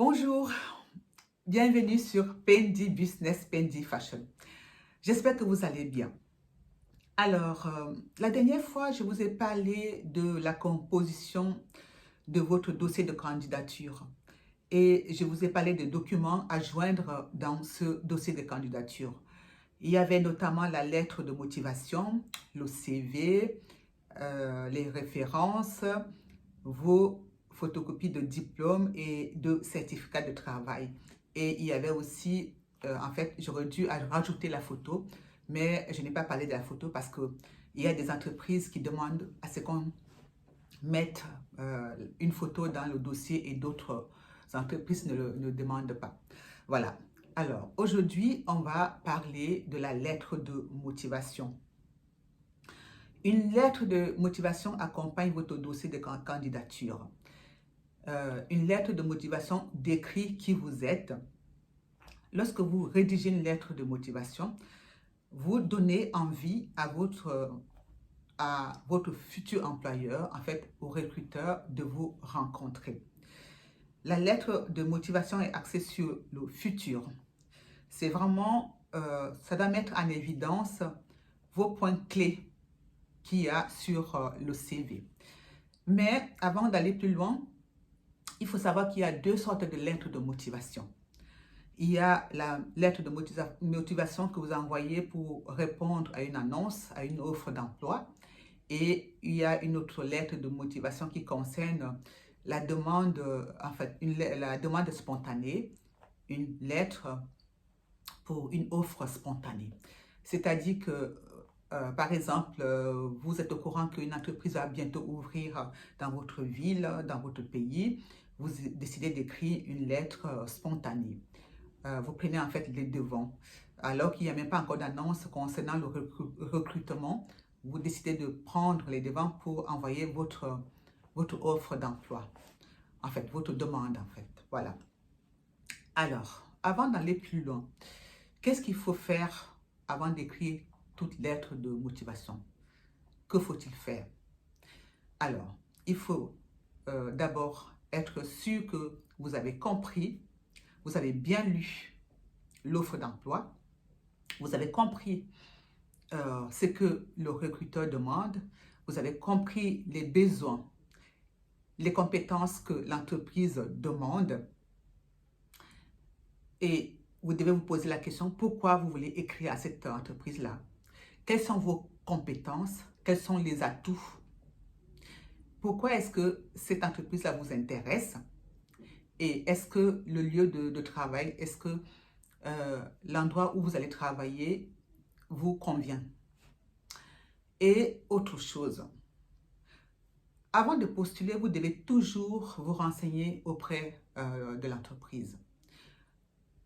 Bonjour, bienvenue sur Pendi Business, Pendi Fashion. J'espère que vous allez bien. Alors, la dernière fois, je vous ai parlé de la composition de votre dossier de candidature et je vous ai parlé des documents à joindre dans ce dossier de candidature. Il y avait notamment la lettre de motivation, le CV, les références, vos photocopies de diplôme et de certificats de travail. Et il y avait aussi, en fait, j'aurais dû rajouter la photo, mais je n'ai pas parlé de la photo parce qu'il y a des entreprises qui demandent à ce qu'on mette une photo dans le dossier et d'autres entreprises ne demandent pas. Voilà. Alors, aujourd'hui, on va parler de la lettre de motivation. Une lettre de motivation accompagne votre dossier de candidature. Une lettre de motivation décrit qui vous êtes. Lorsque vous rédigez une lettre de motivation, vous donnez envie à votre futur employeur, en fait, au recruteur, de vous rencontrer. La lettre de motivation est axée sur le futur. C'est vraiment, ça doit mettre en évidence vos points clés qu'il y a sur le CV. Mais avant d'aller plus loin, il faut savoir qu'il y a deux sortes de lettres de motivation. Il y a la lettre de motivation que vous envoyez pour répondre à une annonce, à une offre d'emploi. Et il y a une autre lettre de motivation qui concerne la demande, la demande spontanée, une lettre pour une offre spontanée. C'est-à-dire que, par exemple, vous êtes au courant qu'une entreprise va bientôt ouvrir dans votre ville, dans votre pays. Vous décidez d'écrire une lettre spontanée. Vous prenez en fait les devants. Alors qu'il n'y a même pas encore d'annonce concernant le recrutement, vous décidez de prendre les devants pour envoyer votre offre d'emploi. En fait, votre demande en fait. Voilà. Alors, avant d'aller plus loin, qu'est-ce qu'il faut faire avant d'écrire toute lettre de motivation? Que faut-il faire? Alors, il faut d'abord être sûr que vous avez compris, vous avez bien lu l'offre d'emploi, vous avez compris ce que le recruteur demande, vous avez compris les besoins, les compétences que l'entreprise demande et vous devez vous poser la question pourquoi vous voulez écrire à cette entreprise-là. Quelles sont vos compétences? Quels sont les atouts? Pourquoi est-ce que cette entreprise-là vous intéresse? Et est-ce que le lieu de travail, est-ce que l'endroit où vous allez travailler vous convient? Et autre chose, avant de postuler, vous devez toujours vous renseigner auprès de l'entreprise.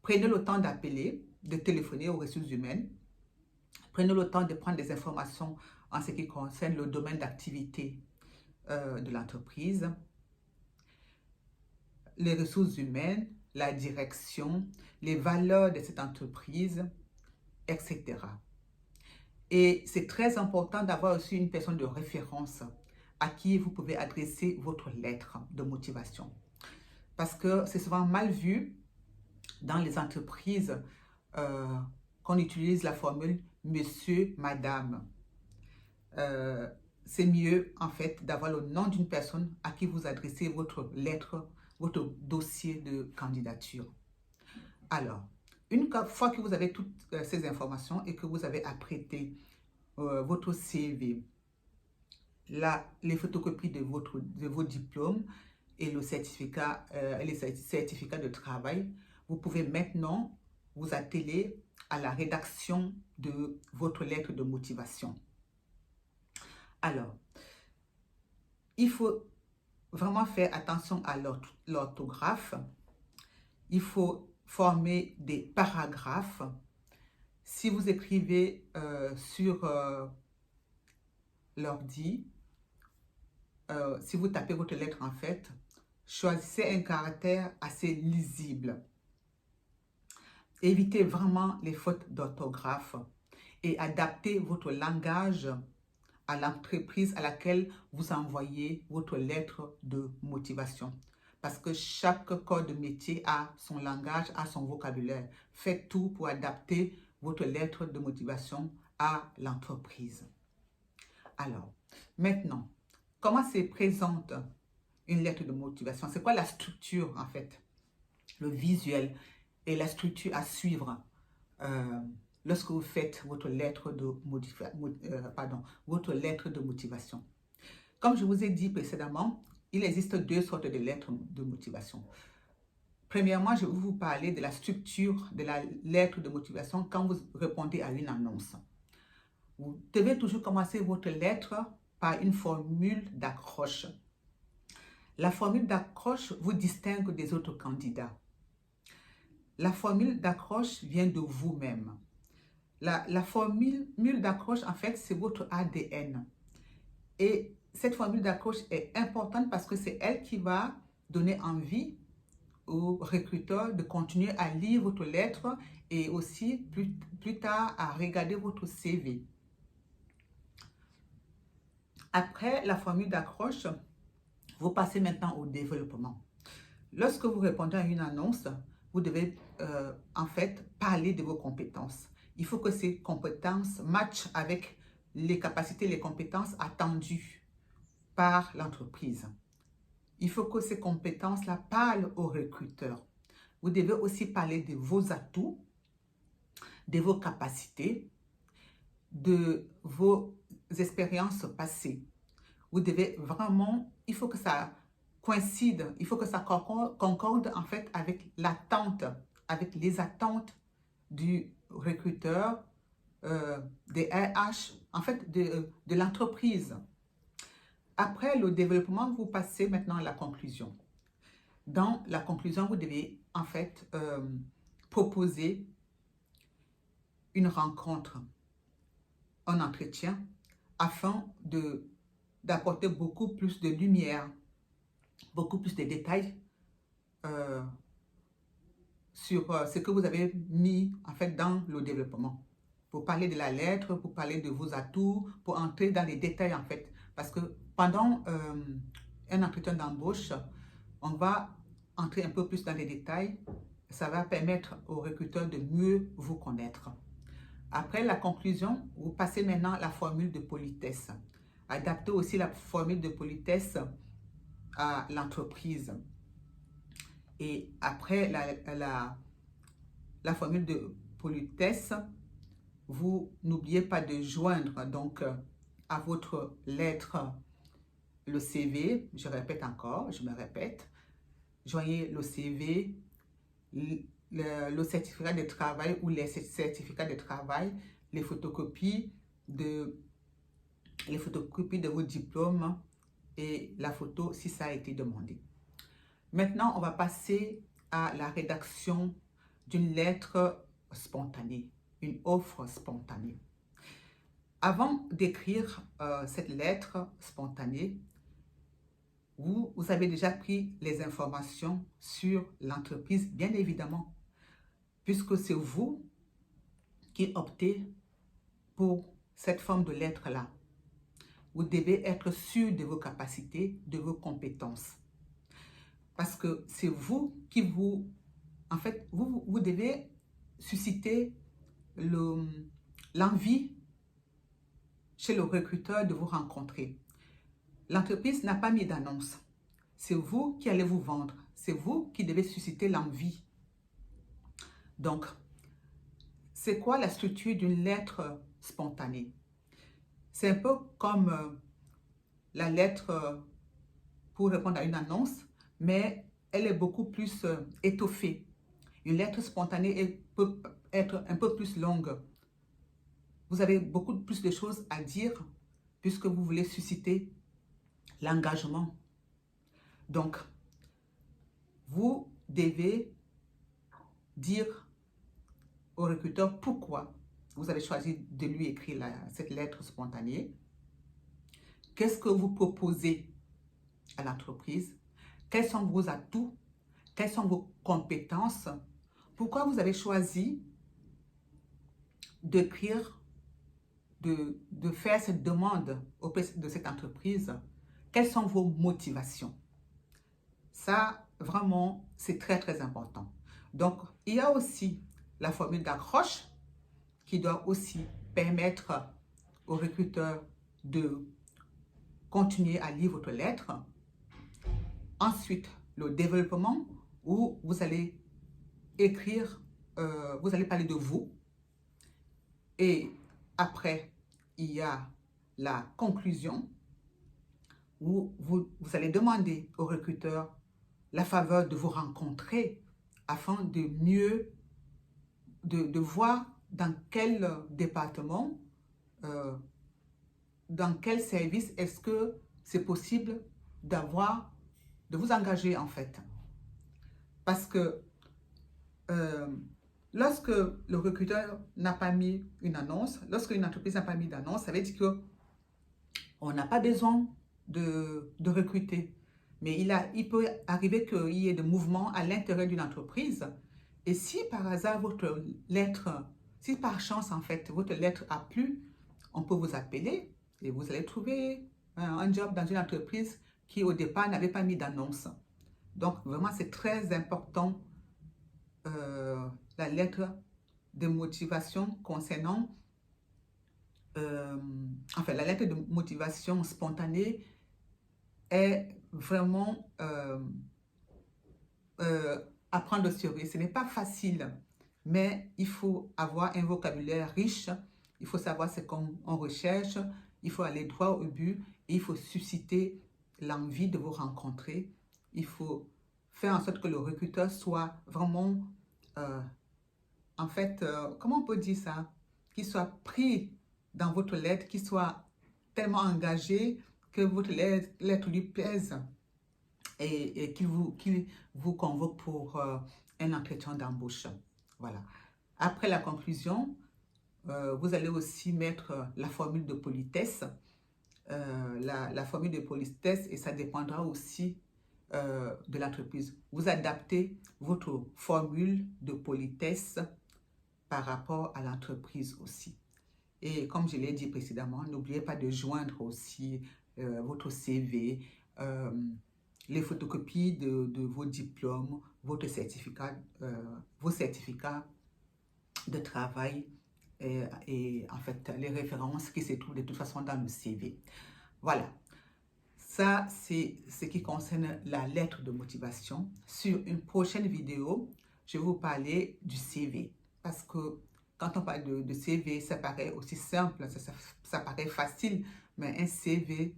Prenez le temps d'appeler, de téléphoner aux ressources humaines. Prenez le temps de prendre des informations en ce qui concerne le domaine d'activité de l'entreprise, les ressources humaines, la direction, les valeurs de cette entreprise, etc. Et c'est très important d'avoir aussi une personne de référence à qui vous pouvez adresser votre lettre de motivation. Parce que c'est souvent mal vu dans les entreprises qu'on utilise la formule monsieur, madame. C'est mieux en fait d'avoir le nom d'une personne à qui vous adressez votre lettre, votre dossier de candidature. Alors, une fois que vous avez toutes ces informations et que vous avez apprêté votre CV, les photocopies de vos diplômes et les certificats de travail, vous pouvez maintenant vous atteler à la rédaction de votre lettre de motivation. Alors, il faut vraiment faire attention à l'orthographe. Il faut former des paragraphes. Si vous écrivez sur l'ordi, si vous tapez votre lettre en fait, choisissez un caractère assez lisible. Évitez vraiment les fautes d'orthographe et adaptez votre langage à l'entreprise à laquelle vous envoyez votre lettre de motivation. parce que chaque corps de métier a son langage, a son vocabulaire. Faites tout pour adapter votre lettre de motivation à l'entreprise. Alors, maintenant, comment se présente une lettre de motivation? C'est quoi la structure en fait? Le visuel et la structure à suivre lorsque vous faites votre lettre de motivation. Comme je vous ai dit précédemment, il existe deux sortes de lettres de motivation. Premièrement, je vais vous parler de la structure de la lettre de motivation quand vous répondez à une annonce. Vous devez toujours commencer votre lettre par une formule d'accroche. La formule d'accroche vous distingue des autres candidats. La formule d'accroche vient de vous-même. La formule d'accroche, en fait, c'est votre ADN. Et cette formule d'accroche est importante parce que c'est elle qui va donner envie aux recruteurs de continuer à lire votre lettre et aussi plus tard à regarder votre CV. Après la formule d'accroche, vous passez maintenant au développement. Lorsque vous répondez à une annonce, vous devez en fait parler de vos compétences. Il faut que ces compétences matchent avec les capacités, les compétences attendues par l'entreprise. Il faut que ces compétences-là parlent aux recruteurs. Vous devez aussi parler de vos atouts, de vos capacités, de vos expériences passées. Vous devez vraiment, il faut que ça coïncide, il faut que ça concorde en fait avec l'attente, avec les attentes du recruteur, des RH, en fait de l'entreprise. Après le développement, vous passez maintenant à la conclusion. Dans la conclusion, vous devez en fait proposer une rencontre, un entretien, afin d'apporter beaucoup plus de lumière, beaucoup plus de détails sur ce que vous avez mis en fait dans le développement. Pour parler de la lettre, pour parler de vos atouts, pour entrer dans les détails en fait. Parce que pendant un entretien d'embauche, on va entrer un peu plus dans les détails. Ça va permettre aux recruteurs de mieux vous connaître. Après la conclusion, vous passez maintenant à la formule de politesse. Adaptez aussi la formule de politesse à l'entreprise. Et après la formule de politesse, vous n'oubliez pas de joindre donc à votre lettre le CV. Je répète encore, je me répète. Joignez le CV, le certificat de travail ou les certificats de travail, les photocopies de vos diplômes et la photo si ça a été demandé. Maintenant, on va passer à la rédaction d'une lettre spontanée, une offre spontanée. Avant d'écrire cette lettre spontanée, vous avez déjà pris les informations sur l'entreprise, bien évidemment, puisque c'est vous qui optez pour cette forme de lettre-là. Vous devez être sûr de vos capacités, de vos compétences. Parce que c'est vous qui vous devez susciter l'envie chez le recruteur de vous rencontrer. L'entreprise n'a pas mis d'annonce. C'est vous qui allez vous vendre. C'est vous qui devez susciter l'envie. Donc, c'est quoi la structure d'une lettre spontanée? C'est un peu comme la lettre pour répondre à une annonce, mais elle est beaucoup plus étoffée. Une lettre spontanée peut être un peu plus longue. Vous avez beaucoup plus de choses à dire puisque vous voulez susciter l'engagement. Donc, vous devez dire au recruteur pourquoi vous avez choisi de lui écrire cette lettre spontanée. Qu'est-ce que vous proposez à l'entreprise? Quels sont vos atouts? Quelles sont vos compétences? Pourquoi vous avez choisi d'écrire, de faire cette demande auprès de cette entreprise? Quelles sont vos motivations? Ça, vraiment, c'est très, très important. Donc, il y a aussi la formule d'accroche qui doit aussi permettre au recruteur de continuer à lire votre lettre. Ensuite, le développement où vous allez écrire, vous allez parler de vous. Et après, il y a la conclusion où vous allez demander au recruteur la faveur de vous rencontrer afin de mieux, de voir dans quel département, euh, dans quel service est-ce que c'est possible de vous engager en fait. Parce que lorsque le recruteur n'a pas mis une annonce, lorsque une entreprise n'a pas mis d'annonce, ça veut dire qu'on n'a pas besoin de recruter. Mais il peut arriver qu'il y ait des mouvements à l'intérieur d'une entreprise. Et si par hasard votre lettre, si par chance en fait votre lettre a plu, on peut vous appeler et vous allez trouver un job dans une entreprise qui au départ n'avait pas mis d'annonce. Donc vraiment c'est très important la lettre de motivation concernant, enfin la lettre de motivation spontanée est vraiment à prendre au sérieux. Ce n'est pas facile, mais il faut avoir un vocabulaire riche, il faut savoir ce qu'on recherche, il faut aller droit au but, et il faut susciter l'envie de vous rencontrer. Il faut faire en sorte que le recruteur soit vraiment, en fait, comment on peut dire ça? Qu'il soit pris dans votre lettre, qu'il soit tellement engagé que votre lettre lui plaise et qu'il vous convoque pour un entretien d'embauche. Voilà. Après la conclusion, vous allez aussi mettre la formule de politesse. La formule de politesse, et ça dépendra aussi de l'entreprise. Vous adaptez votre formule de politesse par rapport à l'entreprise aussi. Et comme je l'ai dit précédemment, n'oubliez pas de joindre aussi votre CV, les photocopies de vos diplômes, vos certificats de travail et en fait les références qui se trouvent de toute façon dans le CV. Voilà. Ça, c'est ce qui concerne la lettre de motivation. Sur une prochaine vidéo, je vais vous parler du CV. Parce que quand on parle de CV, ça paraît aussi simple, ça paraît facile, mais un CV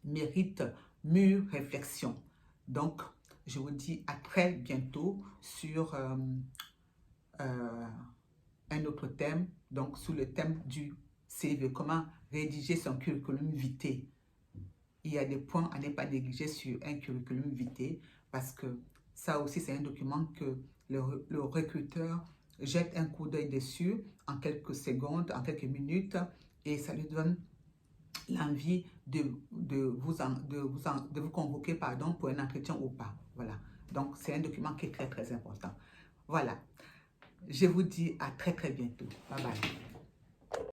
mérite mûre réflexion. Donc, je vous dis à très bientôt sur un autre thème, donc sur le thème du CV, comment rédiger son curriculum vitae. Il y a des points à ne pas négliger sur un curriculum vitae parce que ça aussi c'est un document que le recruteur jette un coup d'œil dessus en quelques secondes, en quelques minutes et ça lui donne l'envie de vous convoquer pardon, pour un entretien ou pas. Voilà. Donc c'est un document qui est très très important. Voilà. Je vous dis à très très bientôt. Bye bye.